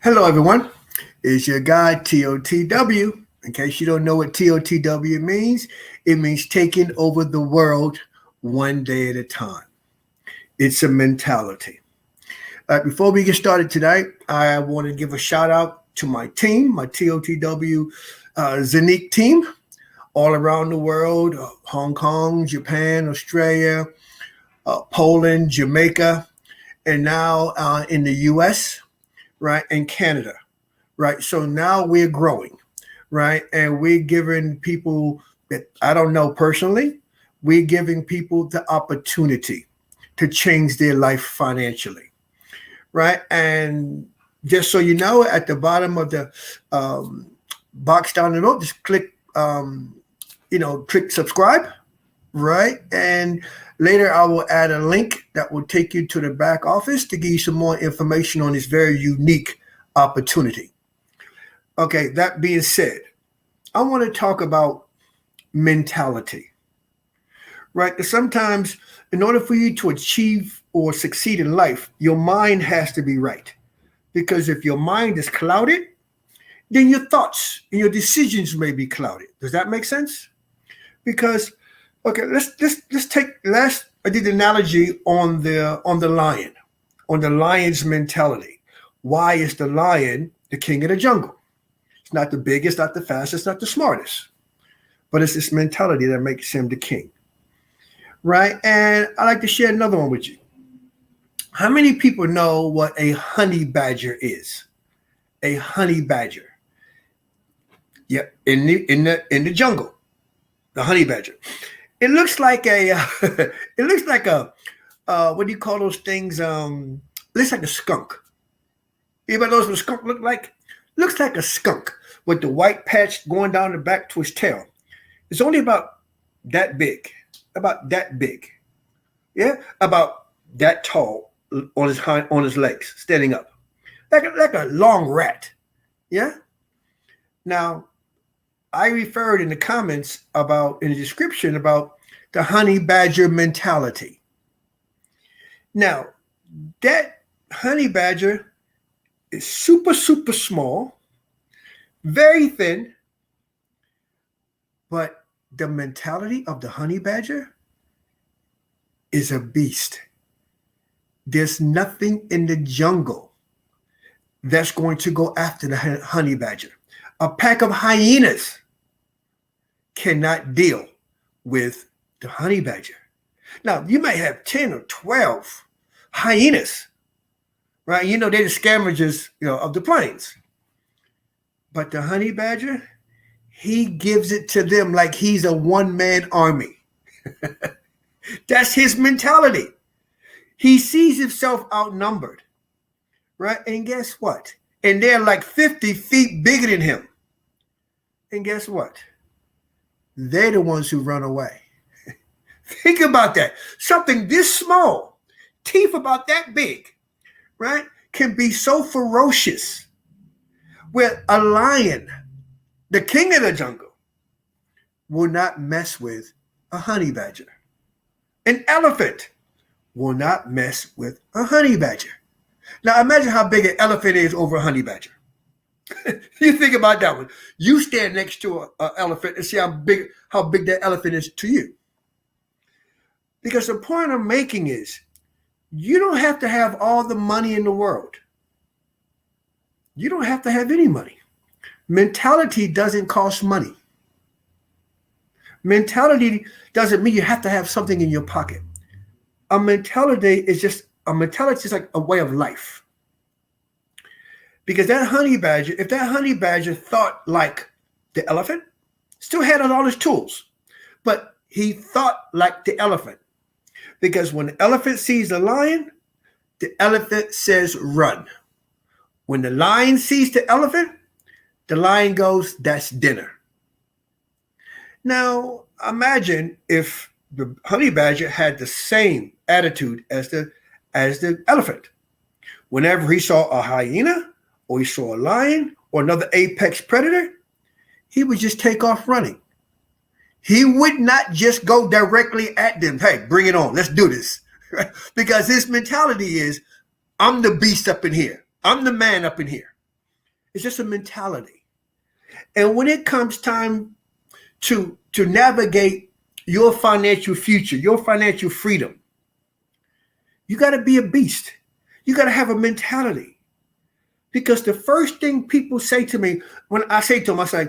Hello, everyone. It's your guy, TOTW. In case you don't know what TOTW means, it means taking over the world one day at a time. It's a mentality. Before we get started tonight, I want to give a shout out to my team, my TOTW Zeniq team, all around the world: Hong Kong, Japan, Australia, Poland, Jamaica, and now in the US, right, and Canada, right? So now we're growing, right? And we're giving people that I don't know personally, we're giving people the opportunity to change their life financially, right? And just so you know, at the bottom of the box down the road, just click, click subscribe, right? And later I will add a link that will take you to the back office to give you some more information on this very unique opportunity. Okay, that being said, I want to talk about mentality, right? Because sometimes, in order for you to achieve or succeed in life, your mind has to be right. Because if your mind is clouded, then your thoughts and your decisions may be clouded. Does that make sense? Because, okay, let's take last. I did the analogy on the lion, on the lion's mentality. Why is the lion the king of the jungle? It's not the biggest, not the fastest, not the smartest, but it's this mentality that makes him the king, right? And I'd like to share another one with you. How many people know what a honey badger is? A honey badger. Yeah, in the jungle, the honey badger. It looks like a what do you call those things? It looks like a skunk. Anybody knows what a skunk look like? Looks like a skunk with the white patch going down the back to his tail. It's only about that big, yeah, about that tall on his legs, standing up, like a long rat, yeah. Now, I referred in the comments in the description about the honey badger mentality. Now, that honey badger is super, super small, very thin, but the mentality of the honey badger is a beast. There's nothing in the jungle that's going to go after the honey badger. A pack of hyenas cannot deal with the honey badger. Now, you may have 10 or 12 hyenas, right? You know, they're the scavengers, of the plains. But the honey badger, he gives it to them like he's a one-man army. That's his mentality. He sees himself outnumbered, right? And guess what? And they're like 50 feet bigger than him. And guess what? They're the ones who run away. Think about that. Something this small, teeth about that big, right, can be so ferocious. Where a lion, the king of the jungle, will not mess with a honey badger. An elephant will not mess with a honey badger. Now imagine how big an elephant is over a honey badger. You think about that one. You stand next to an elephant and see how big that elephant is to you. Because the point I'm making is, you don't have to have all the money in the world. You don't have to have any money. Mentality doesn't cost money. Mentality doesn't mean you have to have something in your pocket. A mentality is just like a way of life. Because if that honey badger thought like the elephant, still had all his tools, but he thought like the elephant. Because when the elephant sees the lion says run. When the lion sees the lion goes, that's dinner. Now, imagine if the honey badger had the same attitude as the elephant. Whenever he saw a hyena, or he saw a lion or another apex predator, he would just take off running. He would not just go directly at them. Hey, bring it on. Let's do this. Because his mentality is, I'm the beast up in here. I'm the man up in here. It's just a mentality. And when it comes time to navigate your financial future, your financial freedom, you got to be a beast. You got to have a mentality. Because the first thing people say to me, when I say to them, I say,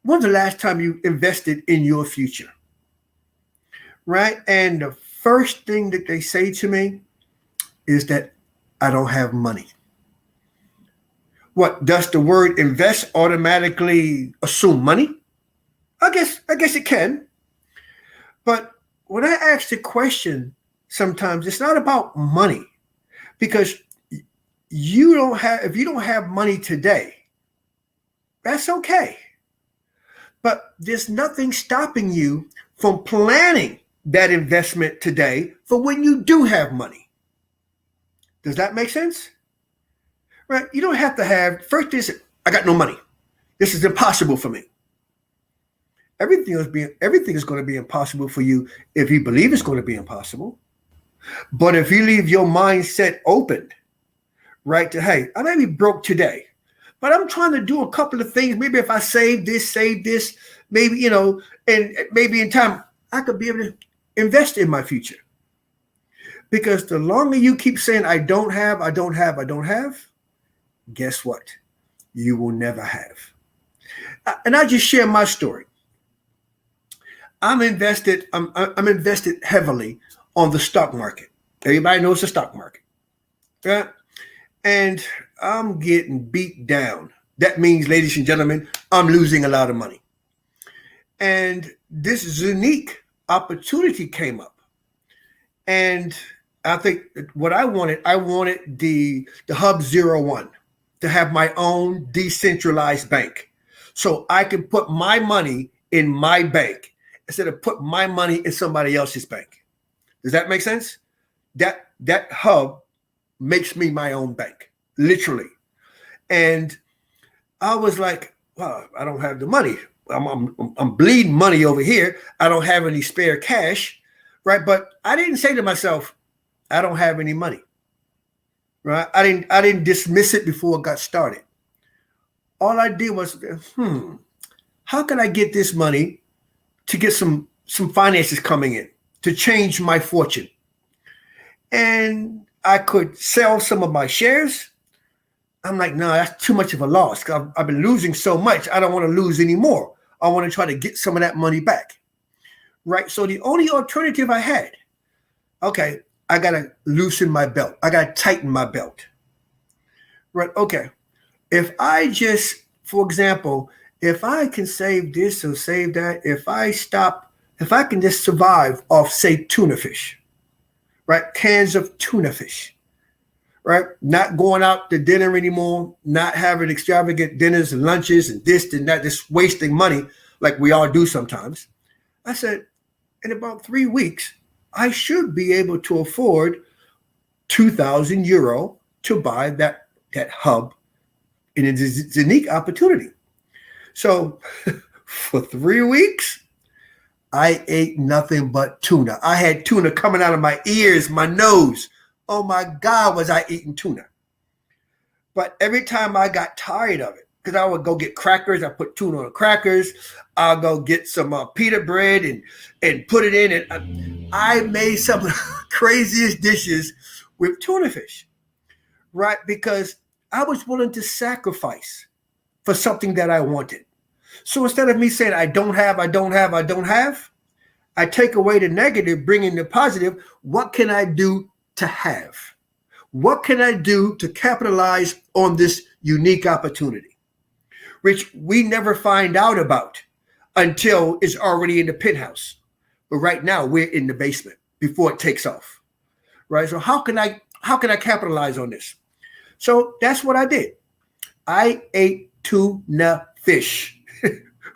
when's the last time you invested in your future? Right? And the first thing that they say to me is that I don't have money. What, does the word invest automatically assume money? I guess it can. But when I ask the question, sometimes it's not about money, because if you don't have money today, that's okay. But there's nothing stopping you from planning that investment today for when you do have money. Does that make sense? Right? You don't have to have, first is, I got no money. This is impossible for me. Everything is going to be impossible for you if you believe it's going to be impossible. But if you leave your mindset open, right, to, hey, I may be broke today, but I'm trying to do a couple of things. Maybe if I save this, maybe, and maybe in time, I could be able to invest in my future. Because the longer you keep saying, I don't have, guess what? You will never have. And I just share my story. I'm invested heavily on the stock market. Everybody knows the stock market. Right? And I'm getting beat down. That means, ladies and gentlemen, I'm losing a lot of money. And this Zeniq opportunity came up. And I think what I wanted the Hub 01 to have my own decentralized bank. So I can put my money in my bank instead of put my money in somebody else's bank. Does that make sense? That hub makes me my own bank, literally. And I was like, well, I don't have the money. I'm bleeding money over here. I don't have any spare cash, right? But I didn't say to myself, I don't have any money, right? I didn't dismiss it before it got started. All I did was, how can I get this money to get some finances coming in to change my fortune? And I could sell some of my shares. I'm like, no, that's too much of a loss. I've been losing so much. I don't want to lose anymore. I want to try to get some of that money back. Right? So the only alternative I had, okay, I got to loosen my belt. I got to tighten my belt. Right? Okay. If I just, for example, if I can save this or save that, if I can just survive off, say, tuna fish, right? Cans of tuna fish, right? Not going out to dinner anymore, not having extravagant dinners and lunches and this and that, just wasting money like we all do sometimes. I said, in about 3 weeks, I should be able to afford 2,000 euro to buy that hub in a Zeniq opportunity. So for 3 weeks, I ate nothing but tuna. I had tuna coming out of my ears, my nose. Oh my God, was I eating tuna. But every time I got tired of it, because I would go get crackers, I put tuna on the crackers, I'll go get some pita bread and put it in. And I made some of the craziest dishes with tuna fish, right? Because I was willing to sacrifice for something that I wanted. So instead of me saying, I don't have, I take away the negative, bring in the positive. What can I do to have? What can I do to capitalize on this unique opportunity, which we never find out about until it's already in the penthouse. But right now we're in the basement before it takes off, right? So how can I capitalize on this? So that's what I did. I ate tuna fish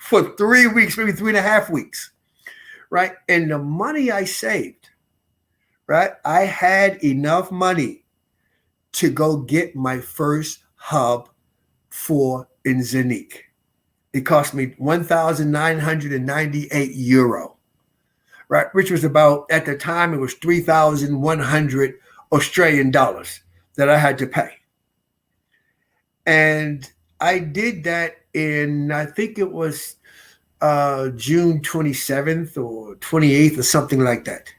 for 3 weeks, maybe 3.5 weeks, right? And the money I saved, right? I had enough money to go get my first hub in Zeniq. It cost me 1,998 euro, right? Which was about, at the time, it was 3,100 Australian dollars that I had to pay. And I did that in, I think it was June 27th or 28th or something like that.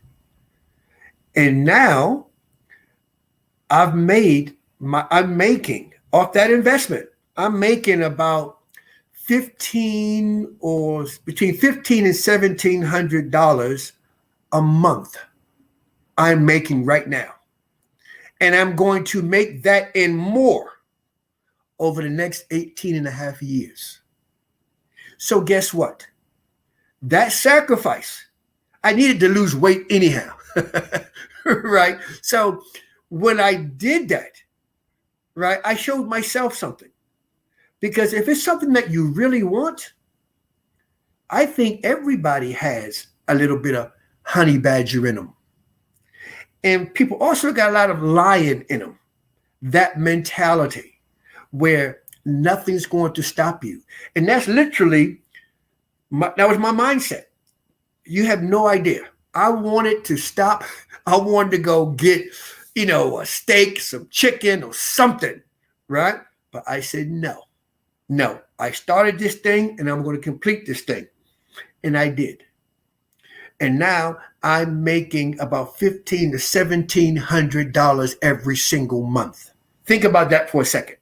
And now I'm making off that investment, I'm making about 15 or between 15 and $1,700 a month. I'm making right now. And I'm going to make that and more over the next 18 and a half years. So guess what? That sacrifice, I needed to lose weight anyhow. Right? So when I did that, right, I showed myself something. Because if it's something that you really want, I think everybody has a little bit of honey badger in them. And people also got a lot of lion in them. That mentality where nothing's going to stop you. And that's literally, that was my mindset. You have no idea. I wanted to stop. I wanted to go get, a steak, some chicken or something, right? But I said, no. I started this thing and I'm going to complete this thing. And I did. And now I'm making about $1,500 to $1,700 every single month. Think about that for a second,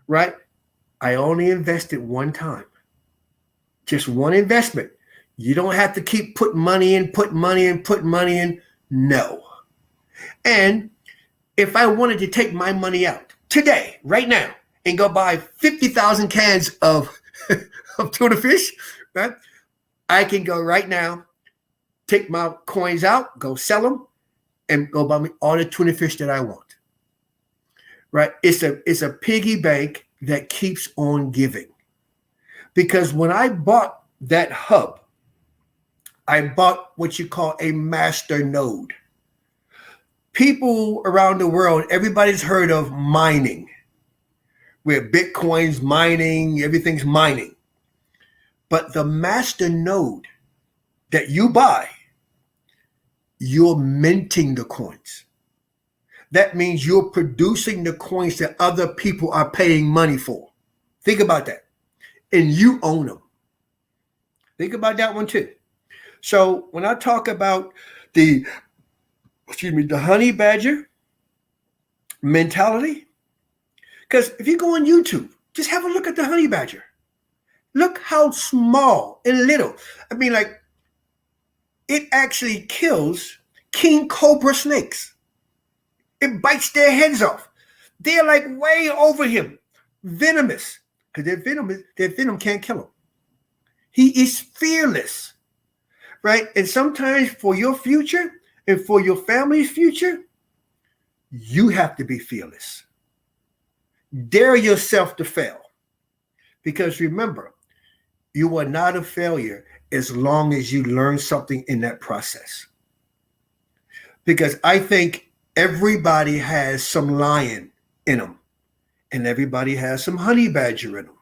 right? I only invested one time, just one investment. You don't have to keep putting money in. No. And if I wanted to take my money out today, right now, and go buy 50,000 cans of tuna fish, right? I can go right now, take my coins out, go sell them, and go buy me all the tuna fish that I want. Right? It's a piggy bank that keeps on giving. Because when I bought that hub, I bought what you call a master node. People around the world, everybody's heard of mining, where Bitcoin's mining, everything's mining. But the master node that you buy, you're minting the coins. That means you're producing the coins that other people are paying money for. Think about that. And you own them. Think about that one too. So when I talk about the honey badger mentality, because if you go on YouTube, just have a look at the honey badger. Look how small and little. I mean, like, it actually kills king cobra snakes. It bites their heads off. They're like way over him. Venomous. Because their venom can't kill him. He is fearless. Right? And sometimes for your future and for your family's future, you have to be fearless. Dare yourself to fail. Because remember, you are not a failure as long as you learn something in that process. Because I think everybody has some lion in them, and everybody has some honey badger in them,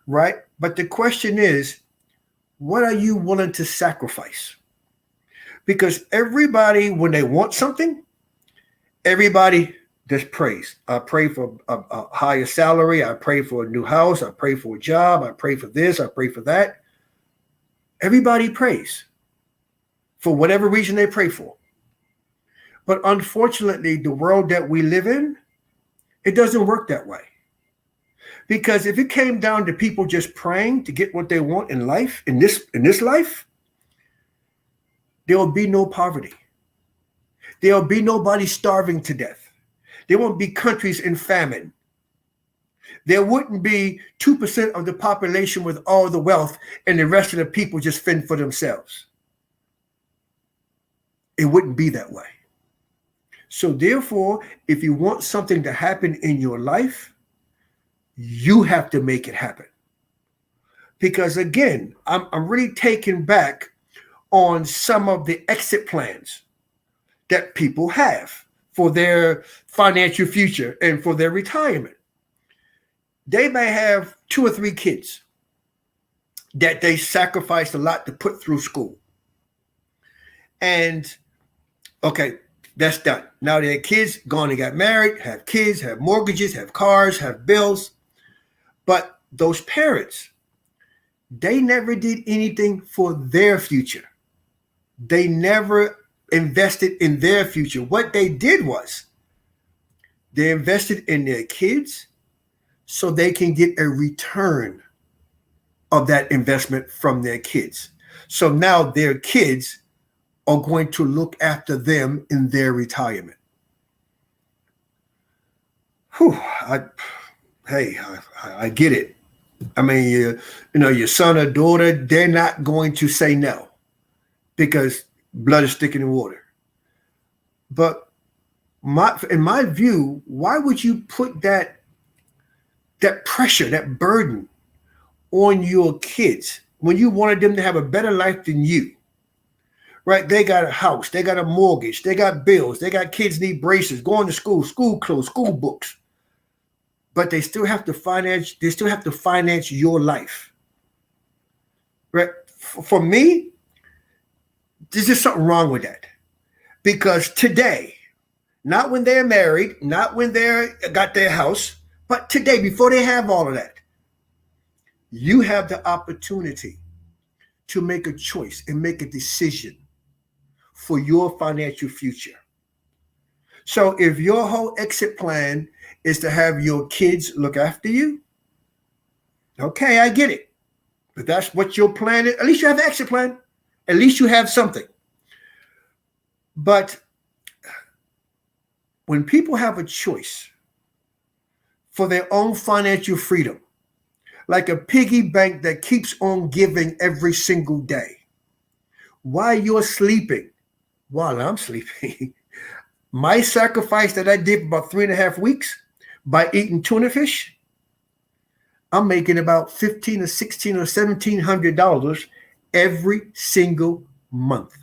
right? But the question is, what are you willing to sacrifice? Because everybody, when they want something, everybody just prays. I pray for a higher salary. I pray for a new house. I pray for a job. I pray for this. I pray for that. Everybody prays for whatever reason they pray for. But unfortunately, the world that we live in, it doesn't work that way. Because if it came down to people just praying to get what they want in life, in this life, there will be no poverty. There will be nobody starving to death. There won't be countries in famine. There wouldn't be 2% of the population with all the wealth and the rest of the people just fend for themselves. It wouldn't be that way. So therefore, if you want something to happen in your life, you have to make it happen. Because again, I'm really taken back on some of the exit plans that people have for their financial future and for their retirement. They may have 2 or 3 kids that they sacrificed a lot to put through school. And okay, That's done. Now their kids gone and got married, have kids, have mortgages, have cars, have bills. But those parents, they never did anything for their future. They never invested in their future. What they did was they invested in their kids so they can get a return of that investment from their kids. So now their kids are going to look after them in their retirement. Whew, I get it. I mean, your son or daughter, they're not going to say no because blood is thicker than water. But in my view, why would you put that pressure, that burden on your kids when you wanted them to have a better life than you? Right? They got a house, they got a mortgage, they got bills, they got kids need braces, going to school, school clothes, school books. But they still have to finance your life. Right? For me, there's just something wrong with that. Because today, not when they're married, not when they got their house, but today, before they have all of that, you have the opportunity to make a choice and make a decision for your financial future. So if your whole exit plan is to have your kids look after you, okay, I get it. But that's what your plan is. At least you have an exit plan. At least you have something. But when people have a choice for their own financial freedom, like a piggy bank that keeps on giving every single day, while you're sleeping, while I'm sleeping, my sacrifice that I did for about 3.5 weeks by eating tuna fish, I'm making about $1,500 or $1,600 or $1,700 every single month.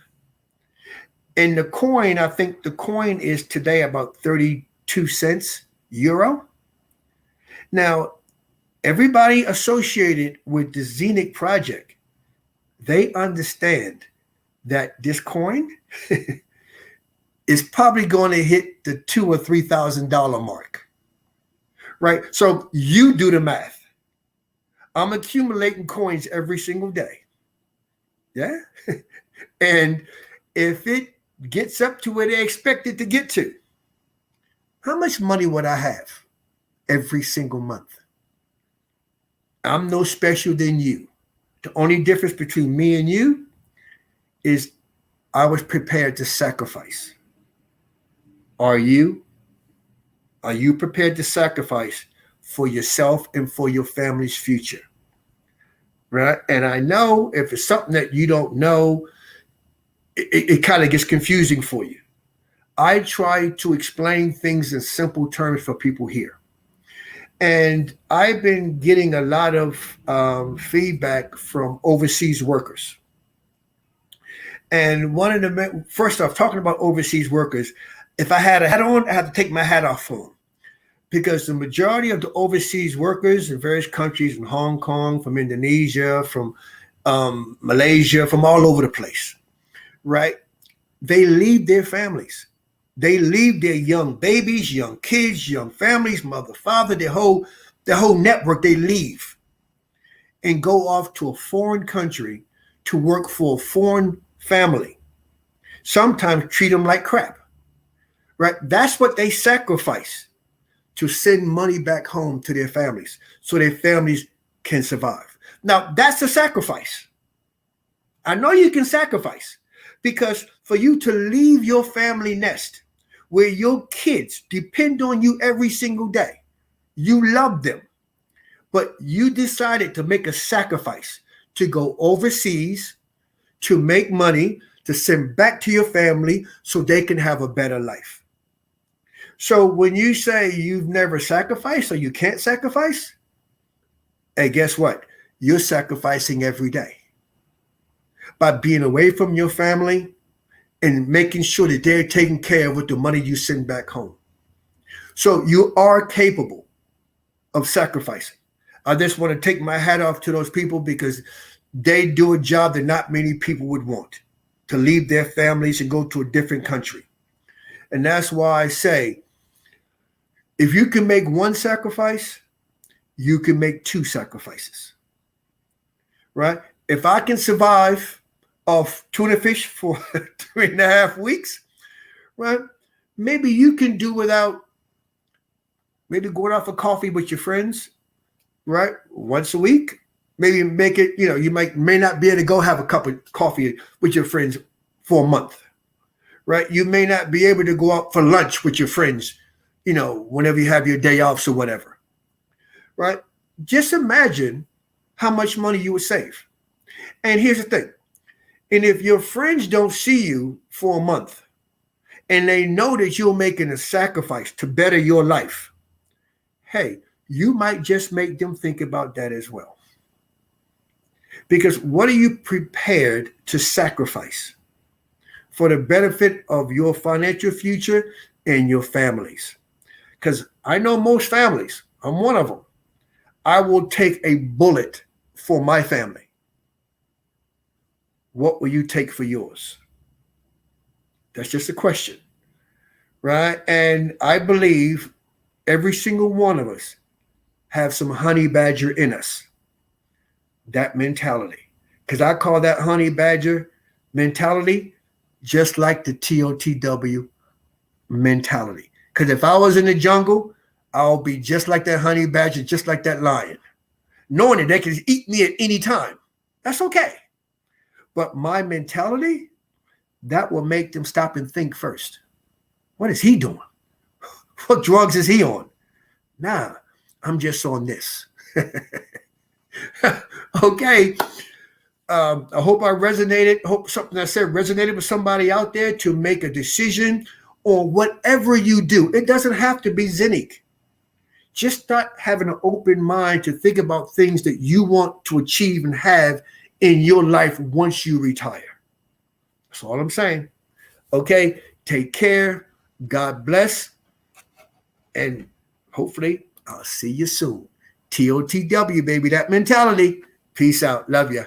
And the coin, I think the coin is today about 32 cents euro. Now, everybody associated with the Zeniq project, they understand that this coin is probably going to hit the $2,000 or $3,000 mark, right? So you do the math. I'm accumulating coins every single day. Yeah. And if it gets up to where they expect it to get to, how much money would I have every single month? I'm no special than you. The only difference between me and you is I was prepared to sacrifice. Are you? Are you prepared to sacrifice for yourself and for your family's future? Right? And I know if it's something that you don't know, it kind of gets confusing for you. I try to explain things in simple terms for people here. And I've been getting a lot of feedback from overseas workers. And one of the, first off, talking about overseas workers, if I had a hat on, I have to take my hat off for them. Because the majority of the overseas workers in various countries, from Hong Kong, from Indonesia, from Malaysia, from all over the place, right? They leave their families. They leave their young babies, young kids, young families, mother, father, their whole network. They leave and go off to a foreign country to work for a foreign family. Sometimes treat them like crap, right? That's what they sacrifice to send money back home to their families so their families can survive. Now, that's a sacrifice. I know you can sacrifice, because for you to leave your family nest where your kids depend on you every single day, you love them, but you decided to make a sacrifice to go overseas, to make money, to send back to your family so they can have a better life. So when you say you've never sacrificed or you can't sacrifice, hey, guess what? You're sacrificing every day by being away from your family and making sure that they're taken care of with the money you send back home. So you are capable of sacrificing. I just want to take my hat off to those people, because they do a job that not many people would want, to leave their families and go to a different country. And that's why I say, if you can make one sacrifice, you can make two sacrifices, right? If I can survive off tuna fish for 3.5 weeks, right? Maybe you can do without maybe going out for coffee with your friends, right? Once a week. Maybe make it, you may not be able to go have a cup of coffee with your friends for a month, right? You may not be able to go out for lunch with your friends, whenever you have your day off or whatever, right? Just imagine how much money you would save. And here's the thing. And if your friends don't see you for a month and they know that you're making a sacrifice to better your life, hey, you might just make them think about that as well. Because what are you prepared to sacrifice for the benefit of your financial future and your families? Because I know most families, I'm one of them. I will take a bullet for my family. What will you take for yours? That's just a question, right? And I believe every single one of us have some honey badger in us. That mentality. Because I call that honey badger mentality just like the TOTW mentality. Because if I was in the jungle, I'll be just like that honey badger, just like that lion, knowing that they can eat me at any time. That's okay. But my mentality, that will make them stop and think first. What is he doing? What drugs is he on? Nah, I'm just on this. Okay. I hope I resonated. Hope something I said resonated with somebody out there to make a decision on whatever you do. It doesn't have to be Zeniq. Just start having an open mind to think about things that you want to achieve and have in your life once you retire. That's all I'm saying. Okay. Take care. God bless. And hopefully I'll see you soon. TOTW, baby, that mentality. Peace out. Love ya.